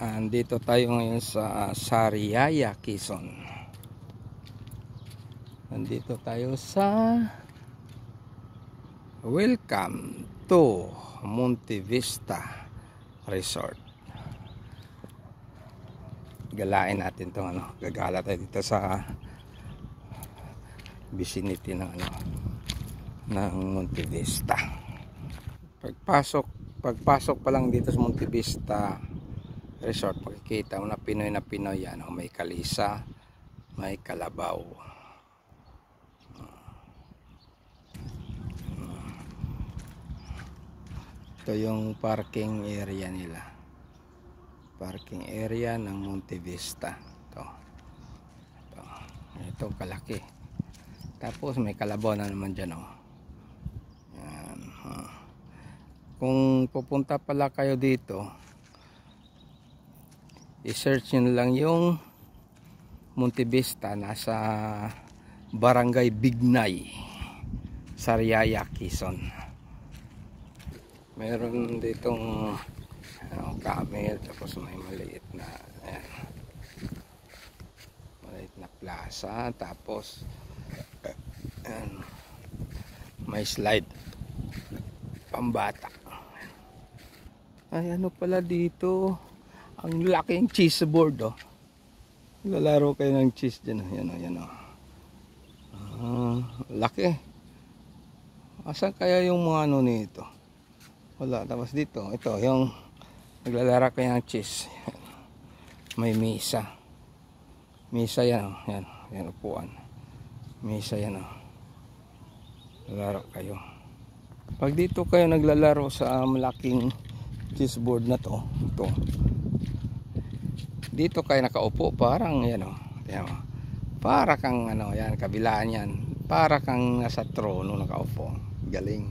Andito tayo ngayon sa Sariaya, Quezon. Nandito tayo sa Welcome to Monte Vista Resort. Galain natin to, gagala tayo dito sa vicinity ng ng Monte Vista. Pagpasok pa lang dito sa Monte Vista Resort, makikita mo na Pinoy yan. May kalisa, may kalabaw. Ito yung parking area nila. Parking area ng Monte Vista. Ito kalaki. Tapos may kalabaw na naman dyan. Yan. Kung pupunta pala kayo dito, i-search nyo lang yung Monte Vista. Nasa Barangay Bignay, Sariaya, Quezon. Meron ditong camel, tapos may maliit na plaza, tapos may slide pambata. Ay, ano pala dito, ang laking cheese board. Lalaro kayo ng cheese dyan. Yan. Laki. Asan kaya yung mga nito? Wala. Tapos dito, ito yung naglalaro kayo ng cheese. May misa. Misa yan. Yan upuan. Misa yan. Lalaro kayo. Pag dito kayo naglalaro sa malaking chessboard na to, dito kayo nakaupo, parang yan para kang yan, kabilaan yan, para kang nasa trono nakaupo. Galing.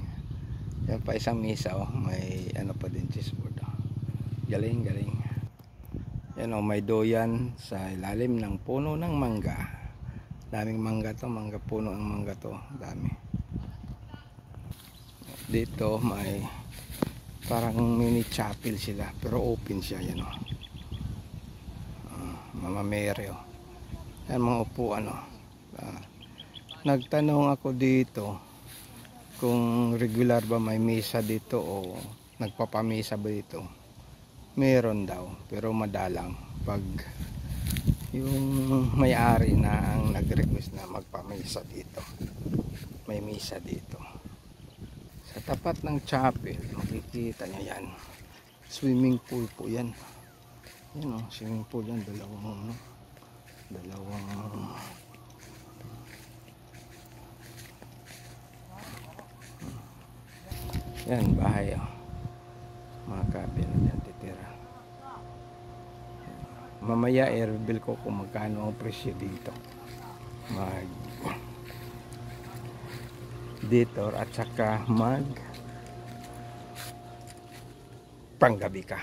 Yan pa isang misa, may pa din chessboard. Galing. Yan may doyan sa ilalim ng puno ng mangga. Daming mangga to, puno ng mangga to, dami. Dito may parang mini chapel sila, pero open siya. Yan Mama Mary. Yan mga upuan. Nagtanong ako dito kung regular ba may misa dito o nagpapamisa ba dito. Meron daw, pero madalang pag yung may-ari na ang nag-request na magpamisa dito. May misa dito sa tapat ng chapel. Makikita nyo yan, swimming pool po yan. Swimming pool yan, dalawang yan, bahay. Mga cabin yan titira. Mamaya i-reveal ko kung magkano ang presyo dito. Dito at saka panggabi ka.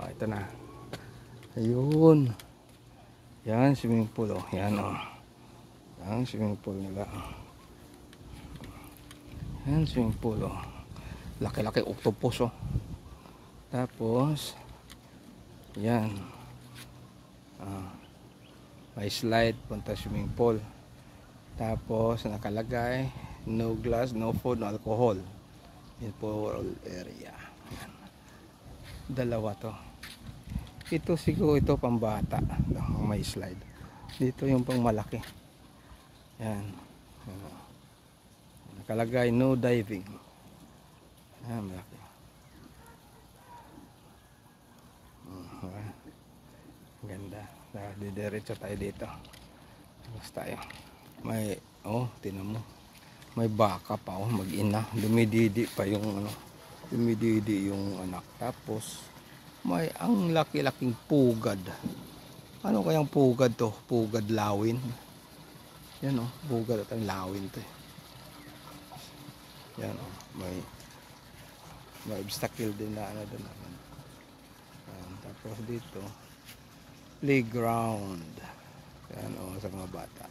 Ito na. Ayun. Yan, swimming pool. Yan Yan, swimming pool nila. Yan, swimming pool. Laki-laki octopus. Tapos yan. May slide punta swimming pool. Tapos nakalagay no glass, no food, no alcohol in pool area. Yan. Dalawa to. Ito siguro pambata. May slide. Dito yung pang malaki. Yan. Nakalagay no diving. Yan, malaki. Ganda. Didiretso tayo dito. Tapos tayo. May, tinan mo. May baka pa, mag-ina. Dumididi pa yung dumididi yung anak. Tapos may ang laki-laking pugad. Ano kayang pugad to? Pugad lawin. Yan pugad at ang lawin to. Yan may obstacle din na doon. Tapos dito playground. Yan sa mga bata.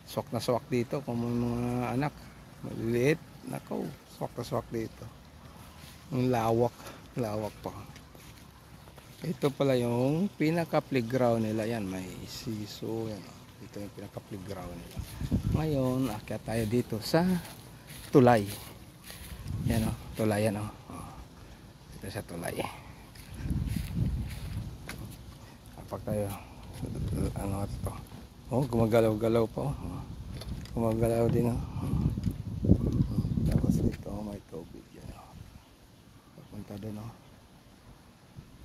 Swak na swak dito kung may mga anak maliliit. Nako, swak na swak dito. Ang lawak pa. Ito pala yung pinaka-playground nila. Yan, may siso. Yan, oh. Ito yung pinaka-playground nila. Ngayon, akyat tayo dito sa tulay. Yan o, tulay yan o. Ito sa tulay. Kapag tayo, ano ito? Oh, gumagalaw-galaw pa o. Gumagalaw din o. Tapos dito may tubig yan o. Papunta doon o.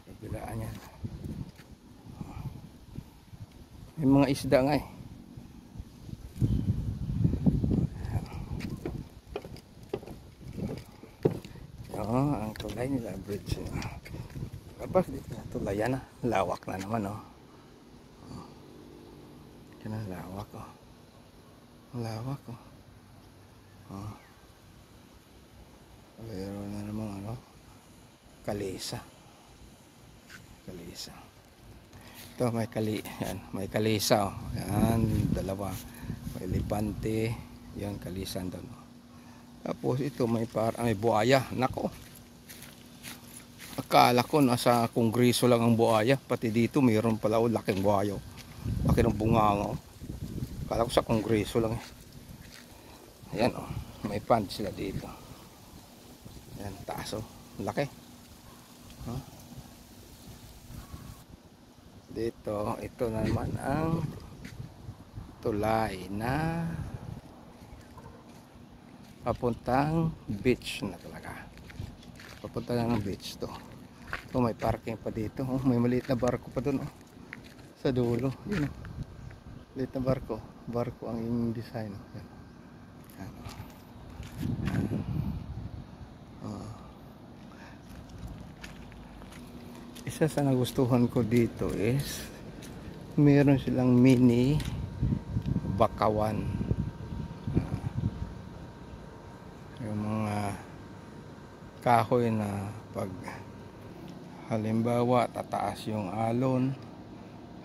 Kabilaan yan. May mga isda nga eh. Oo, ang tulay nila, bridge nila. Tapos dito na tulay yan ah. Lawak na naman oh. Yan ang lawak oh. Lawak oh. Oh. Mayroon na namang ano, kalesa. Kalesa. Ito may yan, may kalesa oh. Yan, dalawa. May elepante, yan kalisan doon. Tapos ito may buhaya. Nako. Akala ko nasa kongreso lang ang buhaya, pati dito mayroon pala oh, laking buhaya. Laki ng bunganga oh. Akala ko sa kongreso lang eh. Ayan oh, may pond sila dito. Ayan, taas oh, laki. Huh? Dito, ito naman ang tulay na papuntang beach na talaga. Papuntang ng beach to. Oh, may parking pa dito. Oh, may maliit na barko pa doon oh. Sa dulo, yun oh. Maliit na barko. Barko ang yung design oh. Yan. Yan, oh. Yan. Oh. Isa sa nagustuhan ko dito is meron silang mini bakawan. Yung mga kahoy na pag halimbawa tataas yung alon,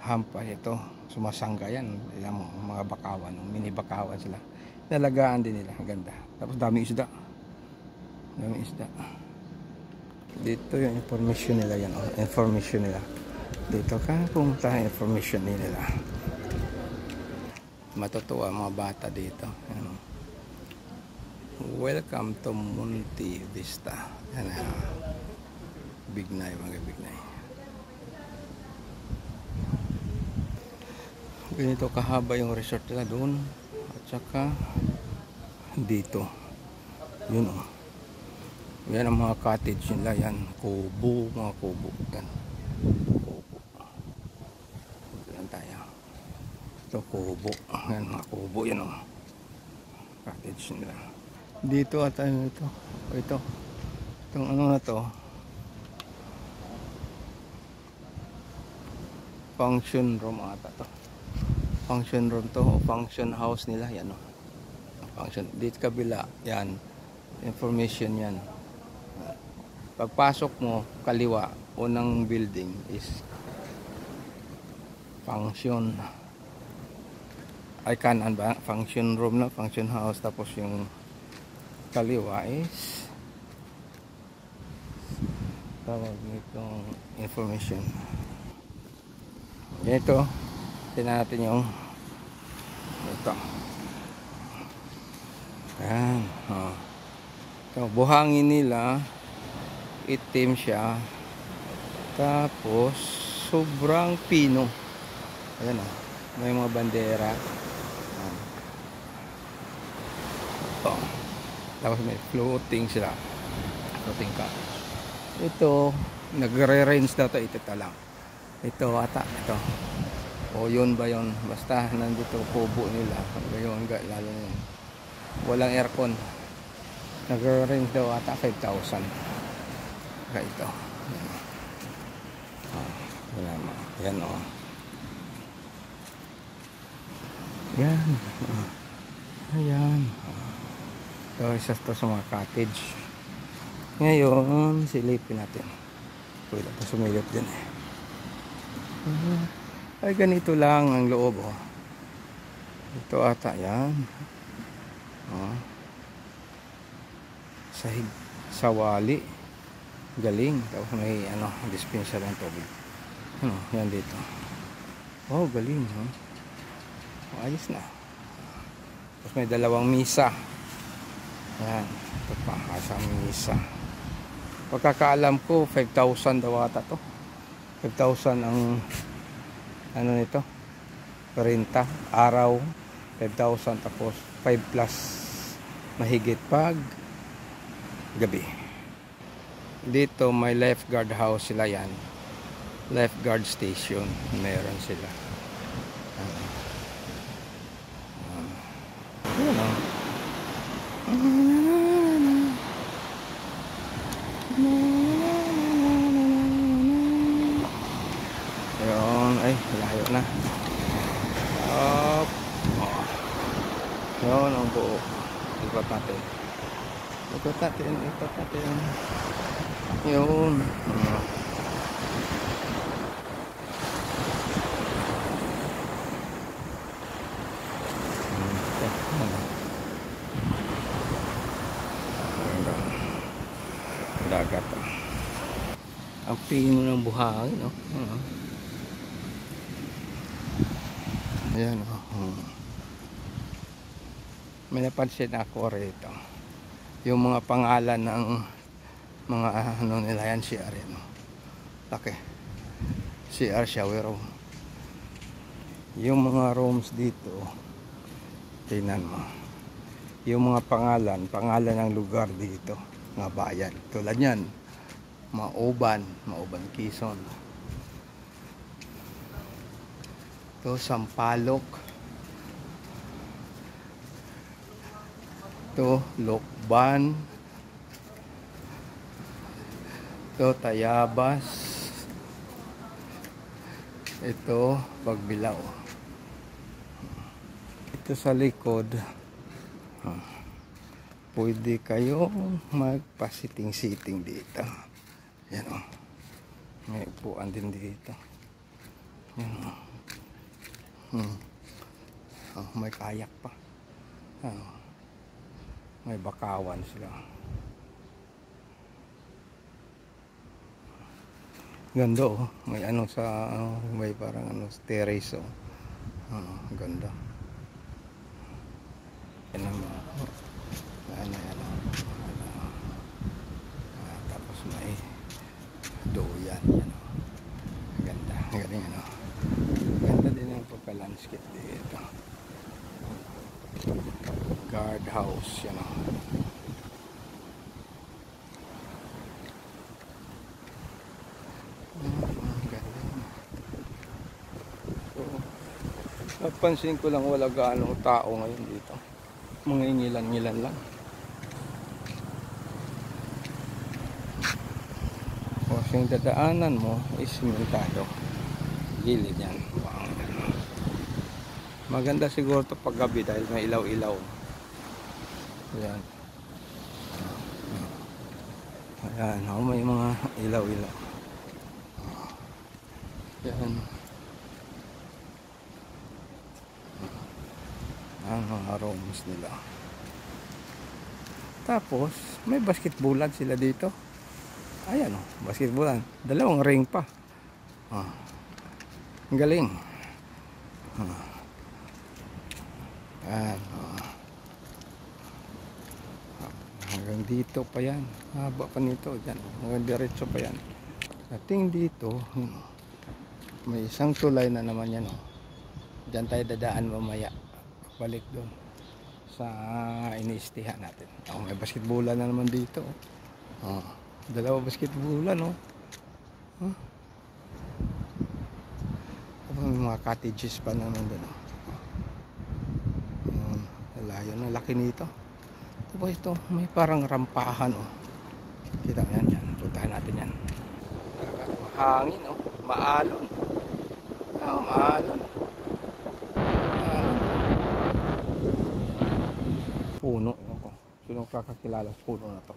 hampa ito, sumasangga yan. Alam mo, mga bakawan, mini bakawan sila. Nalagaan din nila, ganda. Tapos dami isda. Dami isda. Dito yung information nila yan, oh. Information nila. Dito ka pumunta, information nila. Matutuwa mga bata dito. Yan, oh. Welcome to Monte Vista. Yan, Bignay, mga Bignay. Ganito kahaba yung resort nila doon. At saka dito. Yun oh. Yan ang mga cottage nila. Yan, kubo, mga kubo. Yan, kubo. Yan tayo. Ito kubo. Yan, mga kubo. Yan oh. Cottage nila. Dito at ano ito. Ito. Itong ano na to. Function room ata to. Function room to. Function house nila. Yan o. Function. Dito kabila. Yan. Information yan. Pagpasok mo, kaliwa, unang building is function. Ay kanan ba? Function room na. Function house. Tapos yung kaliwa is tawag nitong information. Ito, tingnan natin yung ito. Ayan. Oh. Ito, buhangin nila, itim siya. Tapos, sobrang pino. Ayan o. May mga bandera. Ayan. Oh. Tapos may floating sila. Floating cottage. Ito, nagre-range na ito. Ito lang. Ito ata. Ito. O yun ba yun? Basta nandito kubo nila. Ngayon, lalo na yun. Walang aircon. Nagre-range daw ata 5,000. Kaya ito. Yan o. Yan o. Yan. Ayan. Ito isa to sa mga cottage. Ngayon, silipin natin. Pwede pa sumilip din eh. Ay ganito lang ang loob oh. Ito ata yan. Oh. Sahig sa wali. Galing. Tapos may ano, dispenser ng tubig. Ano, yan dito. Oh, galing. Oh. Ayos na. Tapos may dalawang misa. Yan. Ito pa, kasang misa. Pagkakaalam ko, 5,000 daw ata to. 5,000 ang ano nito, renta, araw. 5,000 tapos 5 plus mahigit pag gabi. Dito may lifeguard house sila yan. Lifeguard station. Meron sila. Yun o. Yun. Ay, layo na. Up. Yun ang buo. Ikot natin. Ikot natin. Ikot natin. Yun. Dagat. Ang pino ng buhangin, no? Ayan, oh. May napansin ako rito. Yung mga pangalan ng mga ano nila yan, CR yan. Laki. CR shower room. Yung mga rooms dito, tingnan mo. Yung mga pangalan ng lugar dito, mga bayan. Tulad yan, Mauban Quezon. Ito, Sampaloc. Ito, Lokban. Ito, Tayabas. Ito, Pagbilao. Ito sa likod, pwede kayo magpa-sitting dito. Yan o. May upuan din dito. Yan o. May kayak pa. May bakawan sila. Ganda oh. May ano sa may parang ano terrace oh. Ganda. Yan ang ano. Tapos may doyan yan oh. Ganda. Galing ano. Ganda din ang pagka-landscape dito. Guard house yan o. Napansin ko lang wala gaano tao ngayon dito. Mga ingilan-ngilan lang. Kasi yung dadaanan mo is simentado. Gilid yan. Maganda siguro ito pag gabi dahil may ilaw-ilaw. Ayan. Ayan, may mga ilaw-ilaw. Ayan. Ang mga rooms nila. Tapos, may basketballan sila dito. Ayan o, basketballan. Dalawang ring pa. Ang galing. Ayan. Hanggang dito pa yan. Haba pa nito. Yan. Hanggang diretso pa yan. Dating dito, may isang tulay na naman yan. Diyan tayo dadaan mamaya. Balik doon sa iniistihan natin. May basketballan na naman dito. Dalawa basketballan. May mga cottages pa naman doon. Layo na laki nito. Tapos ito may parang rampahan kita mo yan. Puntahan natin yan. Mahangin maalon. Maalon. Puno ako. Sinong kakakilala sa puno na to?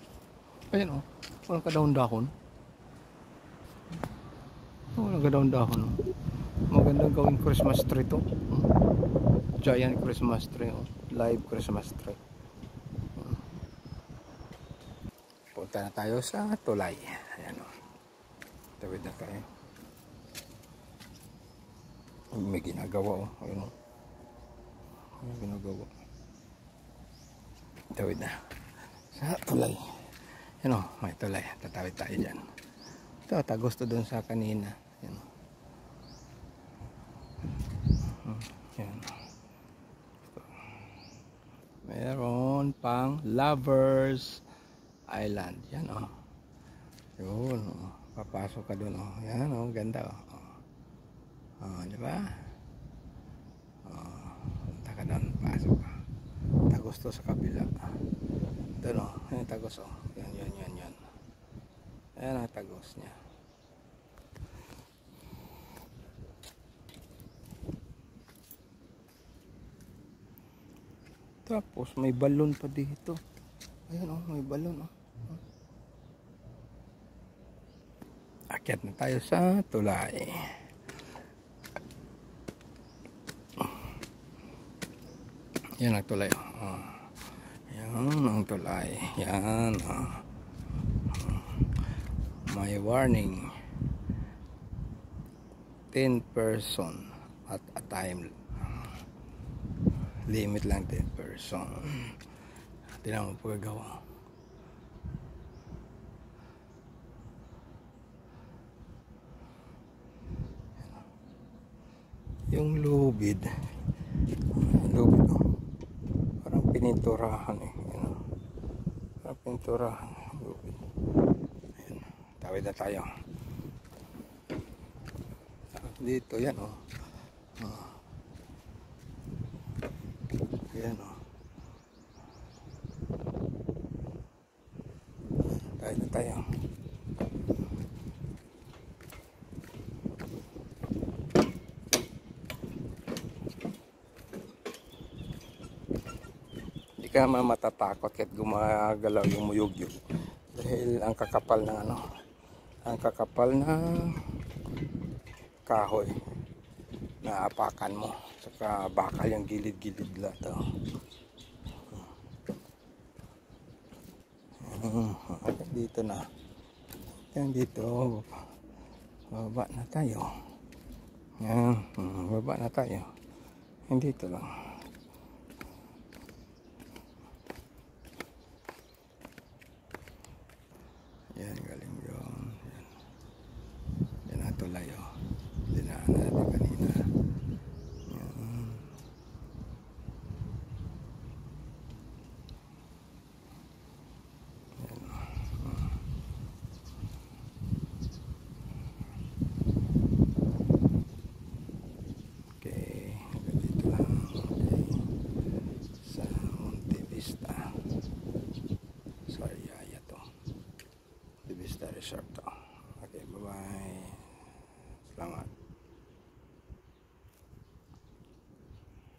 Ayan walang kadahon-dahon. Walang kadahon-dahon. Magandang gawing Christmas tree to. Giant Christmas tree. Live Christmas tree. Punta Punta na tayo sa tulay. Ayan o. Tawid na tayo. May ginagawa o. Ayan o. May ginagawa. Tawid na. Sa tulay. Ayan o. May tulay. Tatawid tayo dyan. Ito. Tagos to dun sa kanina. Ayan o. Ayan o. Meron pang Lovers Island. Yan o. Yun o. Papasok ka dun o. Yan o. Ganda o. Diba? Punta ka dun. Pasok ka. Tagos to sa kabila. Dun o. Yan tagos o. Yan. Ayan ang tagos niya. Tapos may balon pa dito. Ayun oh, may balon oh. Akyat na tayo sa tulay. Yan ang tulay oh. Yan ang tulay. Yan oh. May warning. 10 person at a time. Limit lang 10 person. Tingnan mo paggawa. Yung lubid oh. Parang pininturahan eh. Parang pininturahan lubid. Ayan. Tawid na tayo. Dito yan oh. Ayan o. Tayo na tayo. Hindi ka naman matatakot kahit gumagalaw yung muyug-yug. Dahil ang kakapal ng ano. Ang kakapal ng kahoy. Naapakan mo. Saka bakal yung gilid-gilid lahat oh. Dito na. Yan dito. Baba na tayo. Yan. Baba na tayo. Yan dito lang. Yan galing yun. Yan ang tulay oh. Dinaan natin kanina. Resort to. Okay, bye-bye.